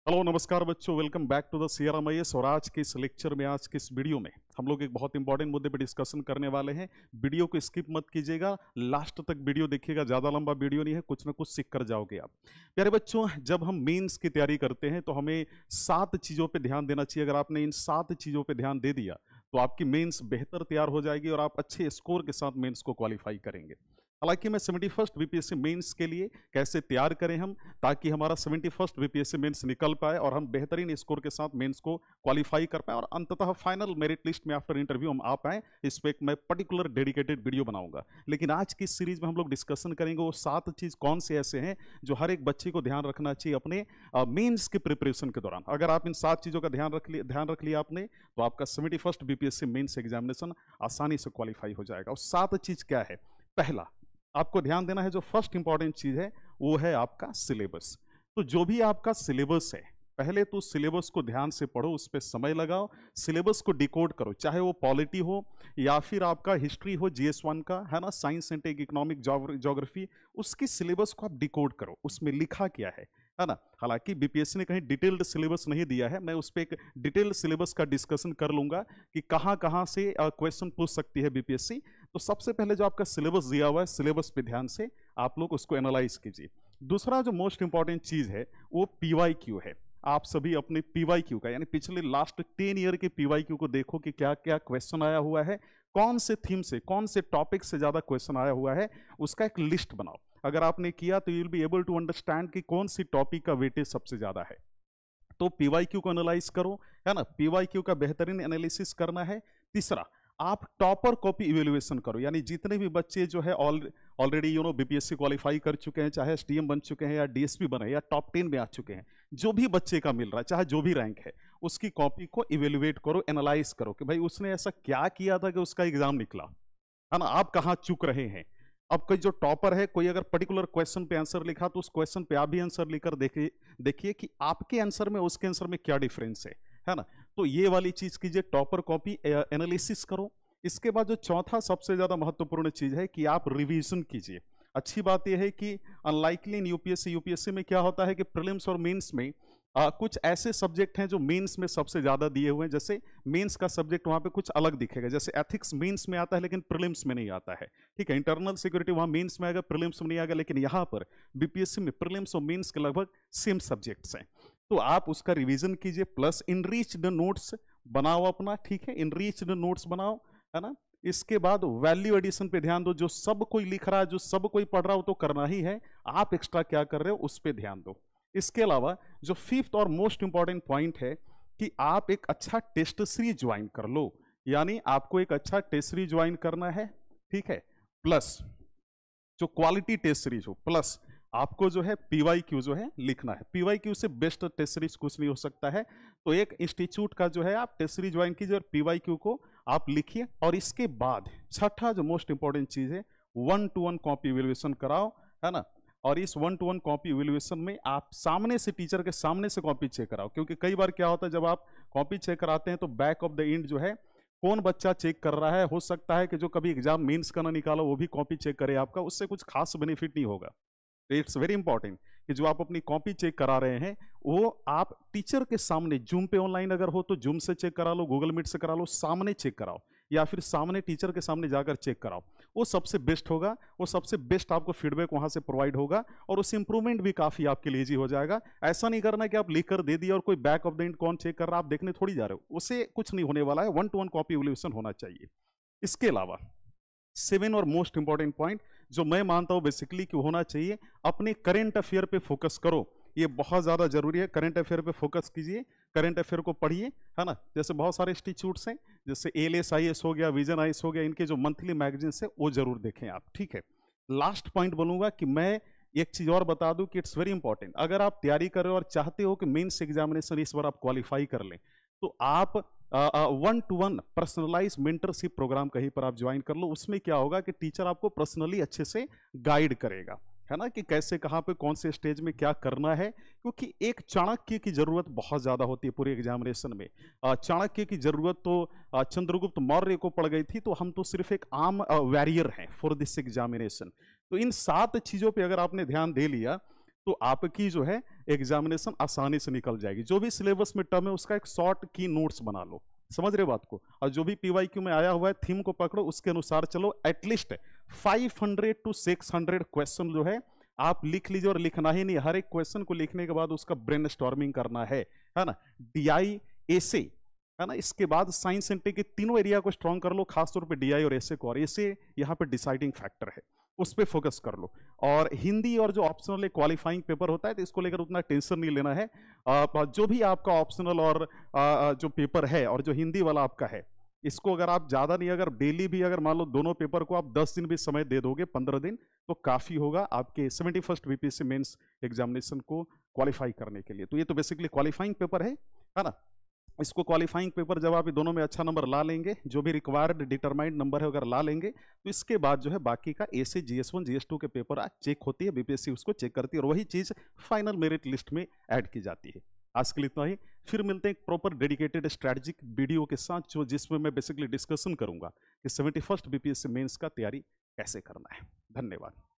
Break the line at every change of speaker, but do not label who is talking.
Hello नमस्कार बच्चों, welcome back to the CRMIS। और आज के इस लेक्चर में, आज के इस वीडियो में हम लोग एक बहुत इंपॉर्टेंट मुद्दे पे डिस्कशन करने वाले हैं। वीडियो को स्किप मत कीजिएगा, लास्ट तक वीडियो देखिएगा। ज़्यादा लंबा वीडियो नहीं है, कुछ ना कुछ सीख कर जाओगे आप। प्यारे बच्चों, जब हम मेंस की तैयारी करते हैं तो हमें 7 चीज़ों पे ध्यान देना चाहिए। अगर आपने इन 7 चीज़ों पे ध्यान दे दिया तो आपकी मेंस बेहतर तैयार हो जाएगी और आप अच्छे स्कोर के साथ मेंस को क्वालिफाई करेंगे। हालांकि मैं 71st बीपीएससी मेंस के लिए कैसे तैयार करें हम, ताकि हमारा 71st बीपीएससी मेंस निकल पाए और हम बेहतरीन स्कोर के साथ मेंस को क्वालिफाई कर पाए और अंततः फाइनल मेरिट लिस्ट में आफ्टर इंटरव्यू हम आ पाए, इस पे मैं पर्टिकुलर डेडिकेटेड वीडियो बनाऊंगा। लेकिन आज की सीरीज में हम लोग डिस्कशन करेंगे वो 7 चीज़ कौन से ऐसे हैं जो हर एक बच्चे को ध्यान रखना चाहिए अपने मेंस के प्रिपरेशन के दौरान। अगर आप इन 7 चीज़ों का ध्यान रख लिया आपने, तो आपका 71st बीपीएससी मेंस एग्जामिनेशन आसानी से क्वालिफाई हो जाएगा। और 7 चीज़ क्या है? पहला, आपको ध्यान देना है, जो फर्स्ट इंपॉर्टेंट चीज है वो है आपका सिलेबस। तो जो भी आपका सिलेबस है, पहले तो सिलेबस को ध्यान से पढ़ो, उस पर समय लगाओ, सिलेबस को डिकोड करो। चाहे वो पॉलिटी हो या फिर आपका हिस्ट्री हो, GS1 का है ना, science and tech, economic, geography, उसकी सिलेबस को आप डिकोड करो, उसमें लिखा क्या है ना। हालांकि बीपीएससी ने कहीं डिटेल्ड सिलेबस नहीं दिया है, मैं उस पर एक डिटेल्ड सिलेबस का डिस्कशन कर लूंगा कि कहाँ कहाँ से क्वेश्चन पूछ सकती है बीपीएससी। तो सबसे पहले जो आपका सिलेबस दिया हुआ है, सिलेबस पे ध्यान से आप लोग उसको एनालाइज कीजिए। दूसरा जो मोस्ट इंपॉर्टेंट चीज है वो PYQ है। आप सभी अपने PYQ का, यानी पिछले लास्ट 10 ईयर के PYQ को देखो कि क्या क्या क्वेश्चन आया हुआ है, कौन से थीम से, कौन से टॉपिक से ज्यादा क्वेश्चन आया हुआ है, उसका एक लिस्ट बनाओ। अगर आपने किया तो you will be able to understand कि कौन सी टॉपिक का वेटेज सबसे ज्यादा है। तो PYQ को एनालाइज करो, है ना, PYQ का बेहतरीन एनालिसिस करना है। तीसरा, आप टॉपर कॉपी इवेल्युएशन करो, यानी जितने भी बच्चे जो है ऑलरेडी बीपीएससी क्वालिफाई कर चुके हैं, चाहे STM बन चुके हैं या DSP बने या टॉप 10 में आ चुके हैं, जो भी बच्चे का मिल रहा है, चाहे जो भी रैंक है, उसकी कॉपी को इवेल्युएट करो, एनालाइज करो कि भाई उसने ऐसा क्या किया था कि उसका एग्जाम निकला, है ना, आप कहाँ चूक रहे हैं। अब कोई जो टॉपर है, कोई अगर पर्टिकुलर क्वेश्चन पे आंसर लिखा तो उस क्वेश्चन पे आप भी आंसर लिखकर देखिए कि आपके आंसर में उसके आंसर में क्या डिफरेंस है ना। तो ये वाली चीज कीजिए, टॉपर कॉपी एनालिसिस करो। इसके बाद जो चौथा सबसे ज्यादा महत्वपूर्ण चीज है कि आप रिवीजन कीजिए। अच्छी बात यह है कि अनलाइकली इन यूपीएससी में क्या होता है कि प्रीलिम्स और मेंस में कुछ ऐसे सब्जेक्ट हैं जो मेंस में सबसे ज्यादा दिए हुए हैं। जैसे मेंस का सब्जेक्ट वहां पे कुछ अलग दिखेगा, जैसे एथिक्स मेंस में आता है लेकिन प्रीलिम्स में नहीं आता है। ठीक है, इंटरनल सिक्योरिटी वहां मेंस में आएगा, प्रीलिम्स में नहीं आएगा। लेकिन यहाँ पर बीपीएससी में प्रीलिम्स और मेंस के लगभग सेम सब्जेक्ट्स हैं, तो आप उसका रिवीजन कीजिए। प्लस इनरिच्ड नोट्स बनाओ अपना, ठीक है, इनरिच्ड नोट्स बनाओ, है ना। इसके बाद वैल्यू एडिशन पे ध्यान दो। जो सब कोई लिख रहा है, जो सब कोई पढ़ रहा हो तो करना ही है, आप एक्स्ट्रा क्या कर रहे हो उस पर ध्यान दो। इसके अलावा जो 5th और मोस्ट इंपॉर्टेंट पॉइंट है कि आप एक अच्छा टेस्ट सीरीज ज्वाइन कर लो, यानी आपको एक अच्छा टेस्ट सीरीज ज्वाइन करना है, ठीक है। प्लस जो क्वालिटी टेस्ट सीरीज हो, प्लस आपको जो है PYQ जो है लिखना है। PYQ से बेस्ट टेस्ट सीरीज कुछ नहीं हो सकता है। तो एक इंस्टीट्यूट का जो है आप टेस्ट सीरीज ज्वाइन कीजिए और PYQ को आप लिखिए। और इसके बाद छठा जो मोस्ट इंपॉर्टेंट चीज है, 1-to-1 कॉपी इवेल्युएशन कराओ, है ना। और इस 1-to-1 कॉपी इवेल्युएशन में आप सामने से, टीचर के सामने से कॉपी चेक कराओ। क्योंकि कई बार क्या होता है, जब आप कॉपी चेक कराते हैं तो बैक ऑफ द एंड जो है कौन बच्चा चेक कर रहा है, हो सकता है कि जो कभी एग्जाम मेंस का ना निकालो वो भी कॉपी चेक करे आपका, उससे कुछ खास बेनिफिट नहीं होगा। इट्स वेरी इंपॉर्टेंट कि जो आप अपनी कॉपी चेक करा रहे हैं वो आप टीचर के सामने, जूम पे ऑनलाइन अगर हो तो जूम से चेक करा लो, गूगल मीट से करा लो, सामने चेक कराओ, या फिर सामने टीचर के सामने जाकर चेक कराओ। वो सबसे बेस्ट होगा, वो सबसे बेस्ट आपको फीडबैक वहां से प्रोवाइड होगा और उस इंप्रूवमेंट भी काफी आपके लिए ईजी हो जाएगा। ऐसा नहीं करना कि आप लिख कर दे दिया और कोई बैक ऑफ द एंड कौन चेक कर रहा है आप देखने थोड़ी जा रहे हो, उससे कुछ नहीं होने वाला है। 1-to-1 कॉपी इवल्यूशन होना चाहिए। इसके अलावा 7 और मोस्ट इंपॉर्टेंट पॉइंट जो मैं मानता हूं बेसिकली कि होना चाहिए, अपने करंट अफेयर पे फोकस करो। ये बहुत ज्यादा जरूरी है, करंट अफेयर पे फोकस कीजिए, करंट अफेयर को पढ़िए, है ना। जैसे बहुत सारे इंस्टीट्यूट्स हैं, जैसे ALS IAS हो गया, विजन IAS हो गया, इनके जो मंथली मैगजीन है वो जरूर देखें आप, ठीक है। लास्ट पॉइंट बोलूंगा कि मैं एक चीज और बता दूं कि इट्स वेरी इंपॉर्टेंट, अगर आप तैयारी कर रहे हो और चाहते हो कि मेंस एग्जामिनेशन इस बार आप क्वालिफाई कर लें, तो आप 1-to-1 पर्सनलाइज मेंटरशिप प्रोग्राम कहीं पर आप ज्वाइन कर लो। उसमें क्या होगा कि टीचर आपको पर्सनली अच्छे से गाइड करेगा, है ना, कि कैसे, कहाँ पे, कौन से स्टेज में क्या करना है। क्योंकि एक चाणक्य की जरूरत बहुत ज्यादा होती है पूरे एग्जामिनेशन में। चाणक्य की जरूरत तो चंद्रगुप्त मौर्य को पड़ गई थी, तो हम तो सिर्फ एक आम वैरियर हैं फॉर दिस एग्जामिनेशन। तो इन 7 चीजों पे अगर आपने ध्यान दे लिया तो आपकी जो है एग्जामिनेशन आसानी से निकल जाएगी। जो भी सिलेबस में टर्म है उसका एक शॉर्ट की नोट्स बना लो, समझ रहे हो बात को, और जो भी पीवाईक्यू में आया हुआ है थीम को पकड़ो, उसके अनुसार चलो। एटलीस्ट 500 to 600 क्वेश्चन जो है आप लिख लीजिए, और लिखना ही नहीं, हर एक क्वेश्चन को लिखने के बाद उसका ब्रेनस्टॉर्मिंग करना है ना। डीआई एसे है ना, इसके बाद साइंस एंड टेक के तीनों एरिया को स्ट्रॉन्ग कर लो, खासतौर पे डीआई और एसे को, और एसे यहाँ पे डिसाइडिंग फैक्टर है, उस पर फोकस कर लो। और हिंदी और जो ऑप्शनल क्वालिफाइंग पेपर होता है तो इसको लेकर उतना टेंशन नहीं लेना है। जो भी आपका ऑप्शनल और जो पेपर है और जो हिंदी वाला आपका है, इसको अगर आप ज़्यादा नहीं, अगर डेली भी अगर मान लो दोनों पेपर को आप 10 दिन भी समय दे दोगे, 15 दिन, तो काफ़ी होगा आपके 71st बीपीएससी मेंस एग्जामिनेशन को क्वालिफाई करने के लिए। तो ये तो बेसिकली क्वालिफाइंग पेपर है ना। इसको क्वालिफाइंग पेपर जब आप दोनों में अच्छा नंबर ला लेंगे, जो भी रिक्वायर्ड डिटरमाइंड नंबर है अगर ला लेंगे, तो इसके बाद जो है बाकी का एसे GS1 GS2 के पेपर आज चेक होती है, बीपीएससी उसको चेक करती है, और वही चीज़ फाइनल मेरिट लिस्ट में ऐड की जाती है। आज के लिए इतना ही, फिर मिलते हैं एक प्रॉपर डेडिकेटेड स्ट्रैटेजिक वीडियो के साथ, जो जिसमें मैं बेसिकली डिस्कशन करूंगा कि 71st बीपीएससी मेंस का तैयारी कैसे करना है। धन्यवाद।